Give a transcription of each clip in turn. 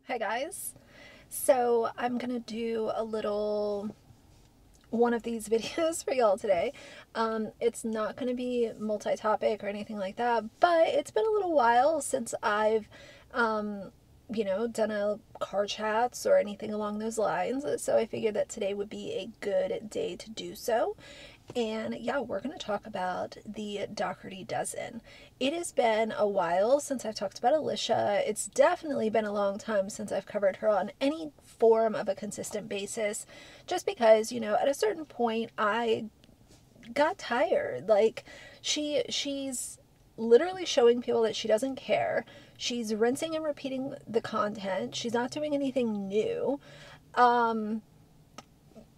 Hi guys. So I'm gonna do a little one of these videos for y'all today. It's not gonna be multi-topic or anything like that, but it's been a little while since I've done a car chats or anything along those lines. So I figured that today would be a good day to do so. And yeah, we're going to talk about the Dougherty Dozen. It has been a while since I've talked about Alicia. It's definitely been a long time since I've covered her on any form of a consistent basis, just because, at a certain point I got tired. Like she's literally showing people that she doesn't care. She's rinsing and repeating the content. She's not doing anything new.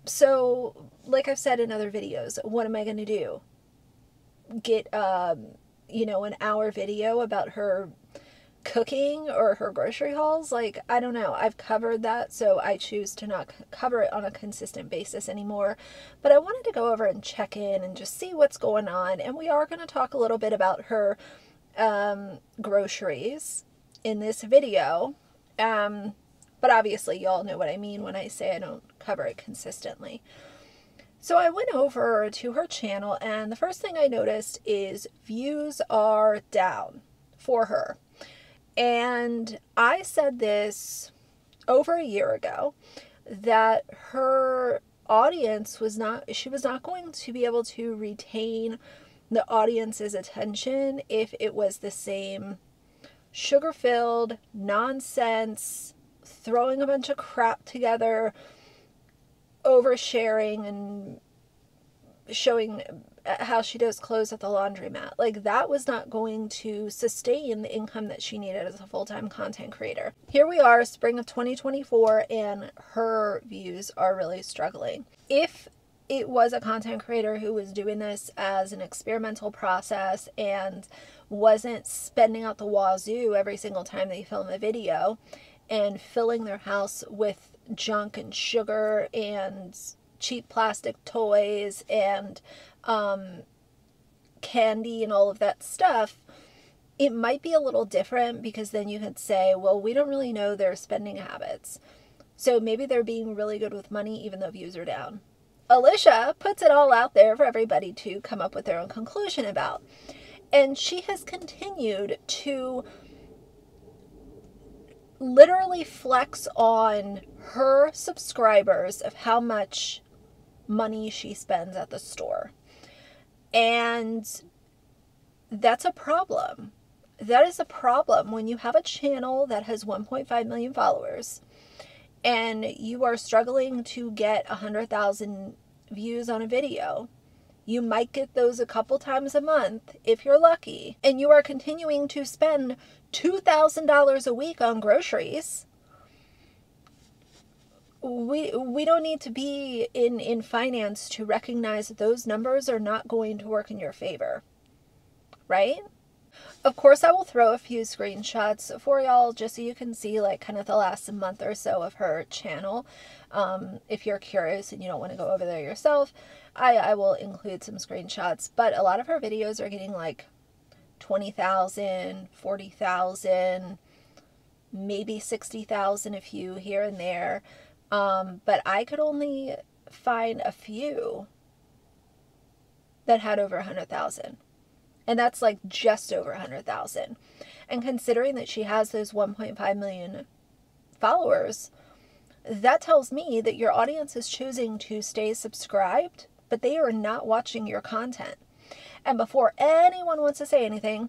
So, like I've said in other videos, what am I going to do? Get, an hour video about her cooking or her grocery hauls? Like, I don't know. I've covered that, so I choose to not cover it on a consistent basis anymore. But I wanted to go over and check in and just see what's going on. And we are going to talk a little bit about her groceries in this video. But obviously, y'all know what I mean when I say I don't cover it consistently. So I went over to her channel, and the first thing I noticed is views are down for her. And I said this over a year ago, that her audience she was not going to be able to retain the audience's attention if it was the same sugar-filled nonsense, throwing a bunch of crap together, oversharing, and showing how she does clothes at the laundromat. Like, that was not going to sustain the income that she needed as a full-time content creator. Here we are, spring of 2024, and her views are really struggling. If it was a content creator who was doing this as an experimental process and wasn't spending out the wazoo every single time they film a video and filling their house with junk and sugar and cheap plastic toys and candy and all of that stuff, it might be a little different, because then you could say, well, we don't really know their spending habits. So maybe they're being really good with money even though views are down. Alicia puts it all out there for everybody to come up with their own conclusion about. And she has continued to literally flex on her subscribers of how much money she spends at the store. And that's a problem. That is a problem when you have a channel that has 1.5 million followers and you are struggling to get 100,000 views on a video. You might get those a couple times a month if you're lucky, and you are continuing to spend $2,000 a week on groceries. We don't need to be in finance to recognize that those numbers are not going to work in your favor, right? Of course, I will throw a few screenshots for y'all just so you can see like kind of the last month or so of her channel. If you're curious and you don't want to go over there yourself, I will include some screenshots. But a lot of her videos are getting like 20,000, 40,000, maybe 60,000 a few here and there. But I could only find a few that had over 100,000. And that's like just over 100,000. And considering that she has those 1.5 million followers, that tells me that your audience is choosing to stay subscribed, but they are not watching your content. And before anyone wants to say anything,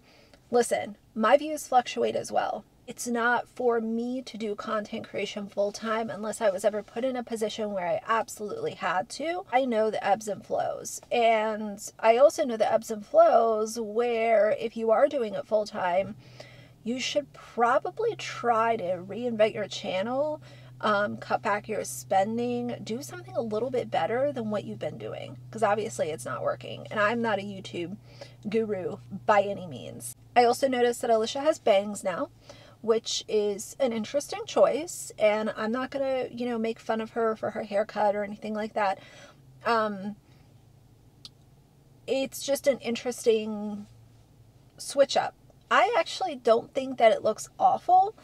listen, my views fluctuate as well. It's not for me to do content creation full time unless I was ever put in a position where I absolutely had to. I know the ebbs and flows. And I also know the ebbs and flows where if you are doing it full time, you should probably try to reinvent your channel, cut back your spending, do something a little bit better than what you've been doing, because obviously it's not working. And I'm not a YouTube guru by any means. I also noticed that Alicia has bangs now, which is an interesting choice, and I'm not gonna, make fun of her for her haircut or anything like that. It's just an interesting switch up. I actually don't think that it looks awful.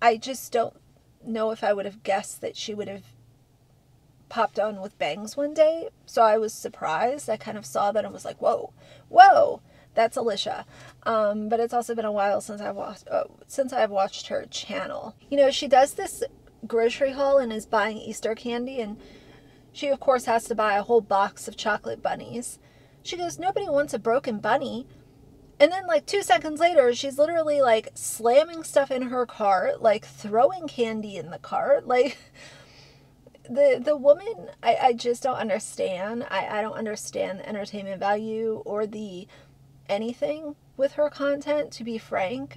I just don't know if I would have guessed that she would have popped on with bangs one day. So I was surprised. I kind of saw that and was like, whoa, whoa, that's Alicia. But it's also been a while since I've watched her channel. You know, she does this grocery haul and is buying Easter candy, and she of course has to buy a whole box of chocolate bunnies. She goes, nobody wants a broken bunny. And then like 2 seconds later, she's literally like slamming stuff in her cart, like throwing candy in the cart. Like the woman, I just don't understand. I don't understand the entertainment value or the anything with her content, to be frank.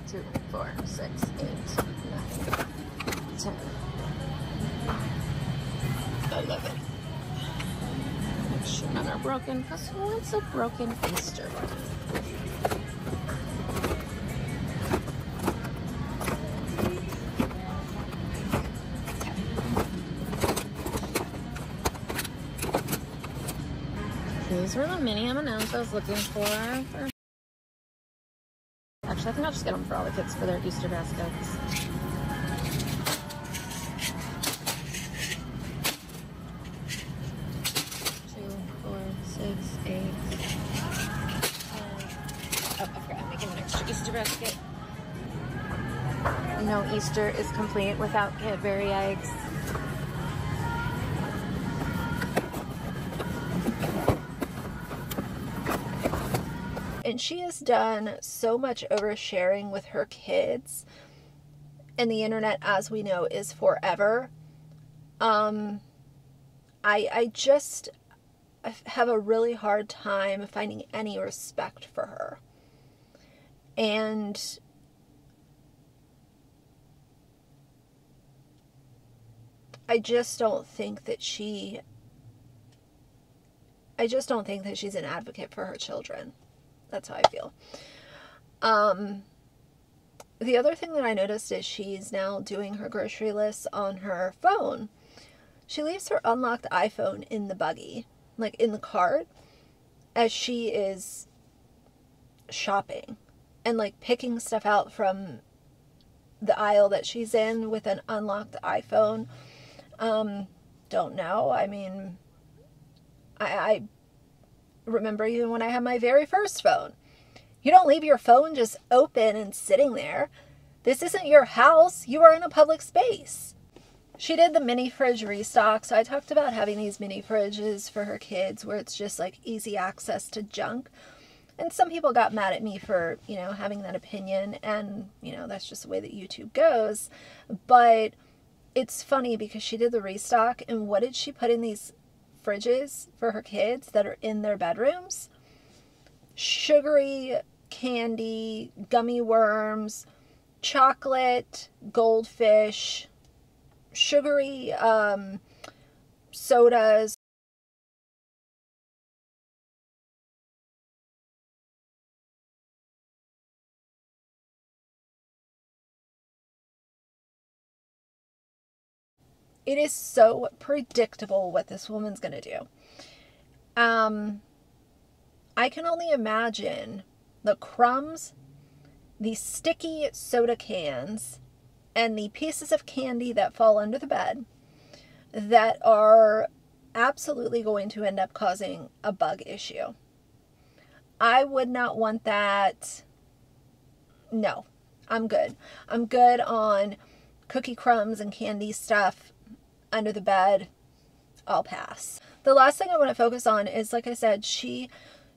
2, 4, 6, 8, 9, 10, 11. Make sure none are broken, because who wants a broken Easter bunny? These were the mini M&Ms I was looking for. Actually, I think I'll just get them for all the kids for their Easter baskets. Oh, I forgot I'm making an extra Easter basket. No Easter is complete without Cadbury eggs. And she has done so much oversharing with her kids. And the internet, as we know, is forever. I just have a really hard time finding any respect for her. And I just don't think that she's an advocate for her children. That's how I feel. The other thing that I noticed is she's now doing her grocery lists on her phone. She leaves her unlocked iPhone in the buggy, like in the cart, as she is shopping and like picking stuff out from the aisle that she's in with an unlocked iPhone. Don't know. I mean, I remember even when I had my very first phone. You don't leave your phone just open and sitting there. This isn't your house. You are in a public space. She did the mini fridge restock. So I talked about having these mini fridges for her kids where it's just like easy access to junk. And some people got mad at me for, you know, having that opinion. And, you know, that's just the way that YouTube goes. But it's funny because she did the restock. And what did she put in these fridges for her kids that are in their bedrooms? Sugary candy, gummy worms, chocolate, goldfish, sugary sodas. It is so predictable what this woman's gonna do. I can only imagine the crumbs, the sticky soda cans, and the pieces of candy that fall under the bed that are absolutely going to end up causing a bug issue. I would not want that. No, I'm good. I'm good on cookie crumbs and candy stuff under the bed. I'll pass. The last thing I want to focus on is, like I said, she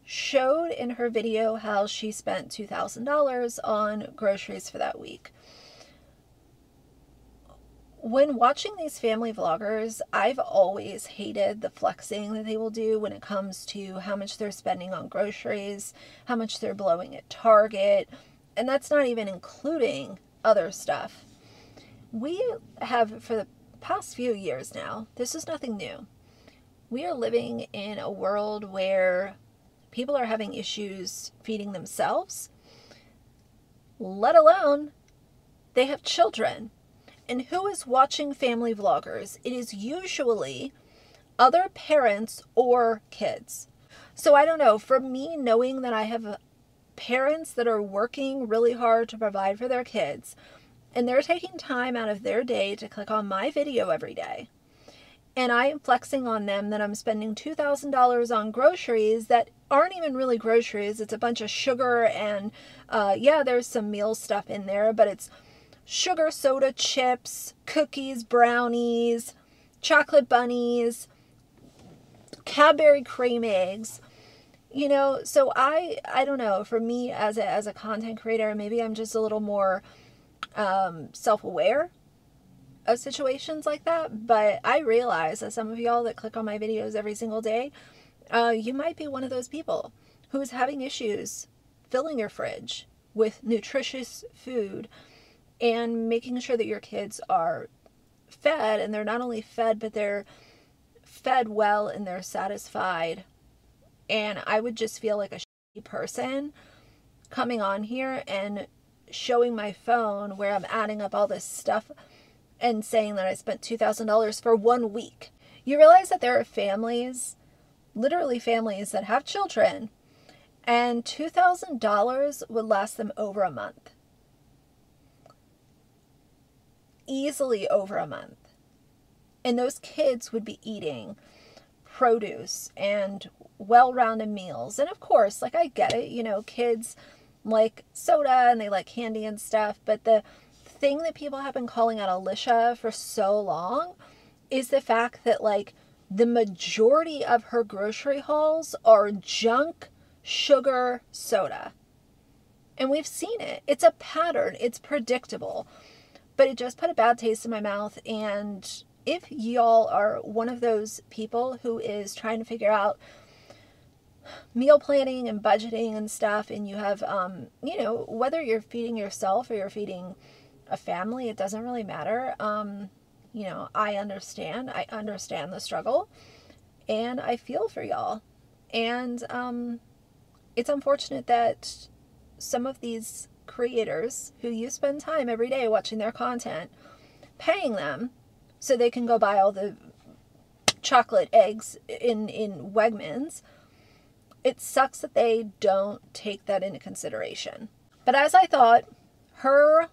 showed in her video how she spent $2,000 on groceries for that week. When watching these family vloggers, I've always hated the flexing that they will do when it comes to how much they're spending on groceries, how much they're blowing at Target, and that's not even including other stuff. We have, for the past few years now, this is nothing new. We are living in a world where people are having issues feeding themselves, let alone they have children. And who is watching family vloggers? It is usually other parents or kids. So I don't know, for me, knowing that I have parents that are working really hard to provide for their kids, and they're taking time out of their day to click on my video every day. And I am flexing on them that I'm spending $2,000 on groceries that aren't even really groceries. It's a bunch of sugar and, yeah, there's some meal stuff in there, but it's sugar, soda, chips, cookies, brownies, chocolate bunnies, Cadbury cream eggs. You know, so I don't know, for me as a content creator, maybe I'm just a little more self-aware of situations like that, but I realize that some of y'all that click on my videos every single day, you might be one of those people who's having issues filling your fridge with nutritious food and making sure that your kids are fed, and they're not only fed, but they're fed well and they're satisfied. And I would just feel like a shitty person coming on here and showing my phone where I'm adding up all this stuff and saying that I spent $2,000 for 1 week. You realize that there are families, literally families, that have children, and $2,000 would last them over a month. Easily over a month. And those kids would be eating produce and well-rounded meals. And of course, like, I get it, you know, kids like soda and they like candy and stuff, but the thing that people have been calling out Alicia for so long is the fact that, like, the majority of her grocery hauls are junk sugar soda. And we've seen it. It's a pattern. It's predictable. But it just put a bad taste in my mouth. And if y'all are one of those people who is trying to figure out meal planning and budgeting and stuff, and you have, you know, whether you're feeding yourself or you're feeding a family, it doesn't really matter. You know, I understand the struggle, and I feel for y'all. And it's unfortunate that some of these creators who you spend time every day watching their content, paying them so they can go buy all the chocolate eggs in Wegmans, it sucks that they don't take that into consideration. But as I thought, her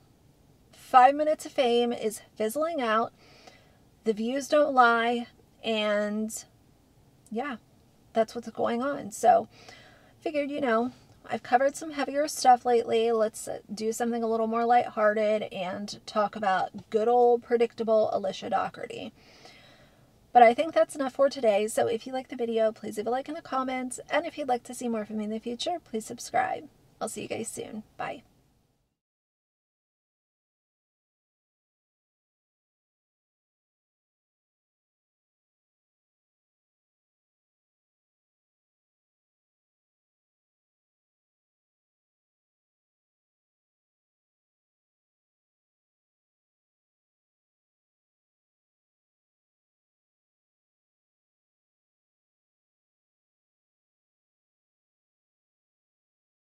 5 minutes of fame is fizzling out. The views don't lie. And yeah, that's what's going on. So figured, you know, I've covered some heavier stuff lately. Let's do something a little more lighthearted and talk about good old predictable Alicia Dougherty. But I think that's enough for today. So if you like the video, please leave a like and a comment. And if you'd like to see more from me in the future, please subscribe. I'll see you guys soon. Bye.